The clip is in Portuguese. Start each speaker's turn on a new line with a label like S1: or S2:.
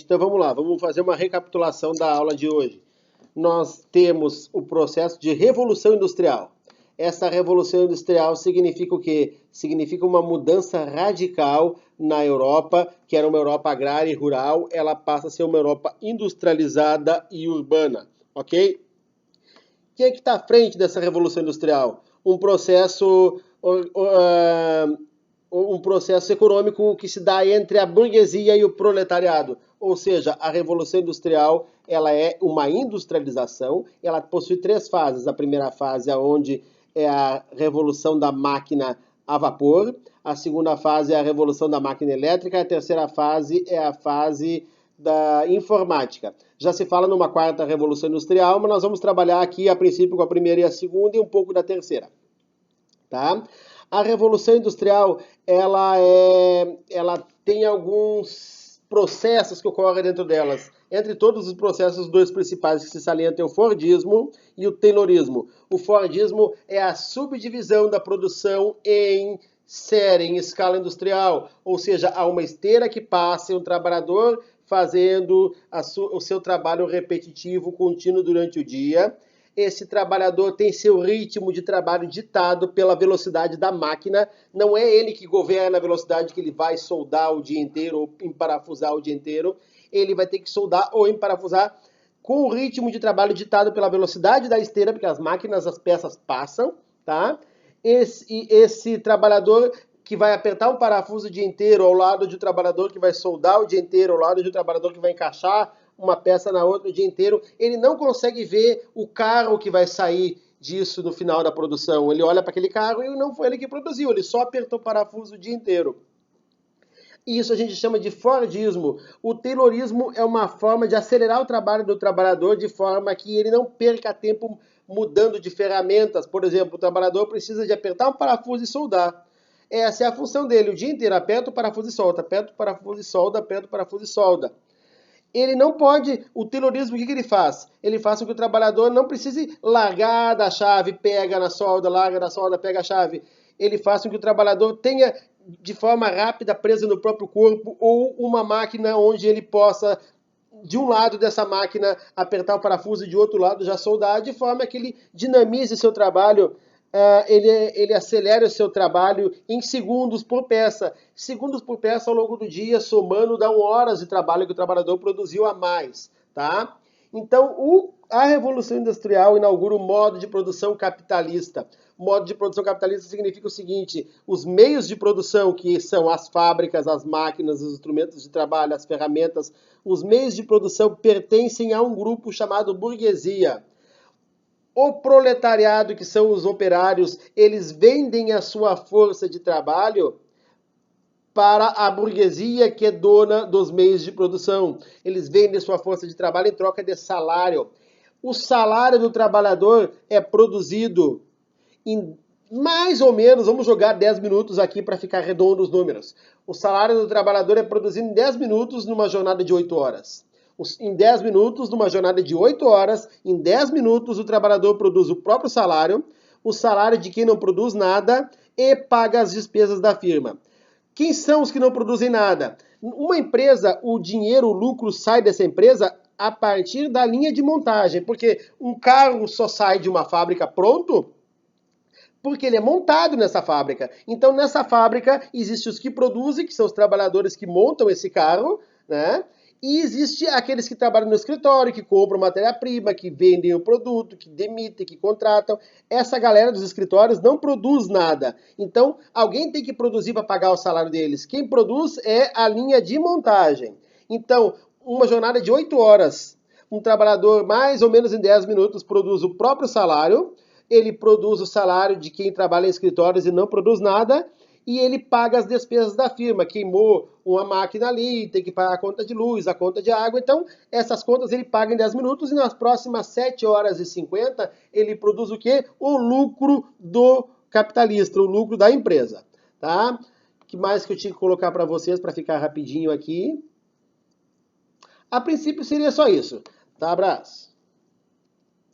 S1: Então vamos lá, vamos fazer uma recapitulação da aula de hoje. Nós temos o processo de Revolução Industrial. Essa Revolução Industrial significa o quê? Significa uma mudança radical na Europa, que era uma Europa agrária e rural, ela passa a ser uma Europa industrializada e urbana, ok? Quem é que está à frente dessa Revolução Industrial? Um processo econômico que se dá entre a burguesia e o proletariado. Ou seja, a Revolução Industrial ela é uma industrialização, ela possui três fases. A primeira fase é onde é a revolução da máquina a vapor, a segunda fase é a revolução da máquina elétrica, a terceira fase é a fase da informática. Já se fala numa quarta revolução industrial, mas nós vamos trabalhar aqui a princípio com a primeira e a segunda e um pouco da terceira. Tá? A Revolução Industrial, ela tem alguns processos que ocorrem dentro delas. Entre todos os processos, os dois principais que se salientam é o Fordismo e o Taylorismo. O Fordismo é a subdivisão da produção em série, em escala industrial. Ou seja, há uma esteira que passa e um trabalhador fazendo o seu trabalho repetitivo, contínuo durante o dia. Esse trabalhador tem seu ritmo de trabalho ditado pela velocidade da máquina. Não é ele que governa a velocidade que ele vai soldar o dia inteiro ou emparafusar o dia inteiro. Ele vai ter que soldar ou emparafusar com o ritmo de trabalho ditado pela velocidade da esteira, porque as máquinas, as peças passam, tá? Esse trabalhador que vai apertar um parafuso o dia inteiro ao lado de um trabalhador que vai soldar o dia inteiro, ao lado de um trabalhador que vai encaixar uma peça na outra o dia inteiro, ele não consegue ver o carro que vai sair disso no final da produção. Ele olha para aquele carro e não foi ele que produziu, ele só apertou o parafuso o dia inteiro. Isso a gente chama de Fordismo. O Taylorismo é uma forma de acelerar o trabalho do trabalhador de forma que ele não perca tempo mudando de ferramentas. Por exemplo, o trabalhador precisa de apertar um parafuso e soldar. Essa é a função dele, o dia inteiro, aperta o parafuso e solda, aperta o parafuso e solda, aperta o parafuso e solda. Ele não pode, o Taylorismo, o que ele faz? Ele faz com que o trabalhador não precise largar da chave, pega na solda, larga da solda, pega a chave. Ele faz com que o trabalhador tenha, de forma rápida, presa no próprio corpo, ou uma máquina onde ele possa, de um lado dessa máquina, apertar o parafuso e de outro lado já soldar, de forma que ele dinamize seu trabalho. Ele acelera o seu trabalho em segundos por peça. Segundos por peça ao longo do dia, somando, dão horas de trabalho que o trabalhador produziu a mais. Tá? Então, a Revolução Industrial inaugura o modo de produção capitalista. O modo de produção capitalista significa o seguinte: os meios de produção, que são as fábricas, as máquinas, os instrumentos de trabalho, as ferramentas, os meios de produção pertencem a um grupo chamado burguesia. O proletariado, que são os operários, eles vendem a sua força de trabalho para a burguesia, que é dona dos meios de produção. Eles vendem sua força de trabalho em troca de salário. O salário do trabalhador é produzido em mais ou menos, vamos jogar 10 minutos aqui para ficar redondo os números. O salário do trabalhador é produzido em 10 minutos numa jornada de 8 horas. Em 10 minutos, numa jornada de 8 horas, em 10 minutos o trabalhador produz o próprio salário, o salário de quem não produz nada e paga as despesas da firma. Quem são os que não produzem nada? Uma empresa, o dinheiro, o lucro sai dessa empresa a partir da linha de montagem, porque um carro só sai de uma fábrica pronto porque ele é montado nessa fábrica. Então, nessa fábrica, existem os que produzem, que são os trabalhadores que montam esse carro, né? E existe aqueles que trabalham no escritório, que compram matéria-prima, que vendem o produto, que demitem, que contratam. Essa galera dos escritórios não produz nada. Então, alguém tem que produzir para pagar o salário deles. Quem produz é a linha de montagem. Então, uma jornada de 8 horas, um trabalhador mais ou menos em 10 minutos produz o próprio salário, ele produz o salário de quem trabalha em escritórios e não produz nada, e ele paga as despesas da firma. Queimou uma máquina ali, tem que pagar a conta de luz, a conta de água. Então, essas contas ele paga em 10 minutos e nas próximas 7 horas e 50 ele produz o quê? O lucro do capitalista, o lucro da empresa. Tá? O que mais que eu tinha que colocar para vocês para ficar rapidinho aqui? A princípio seria só isso. Tá, abraço.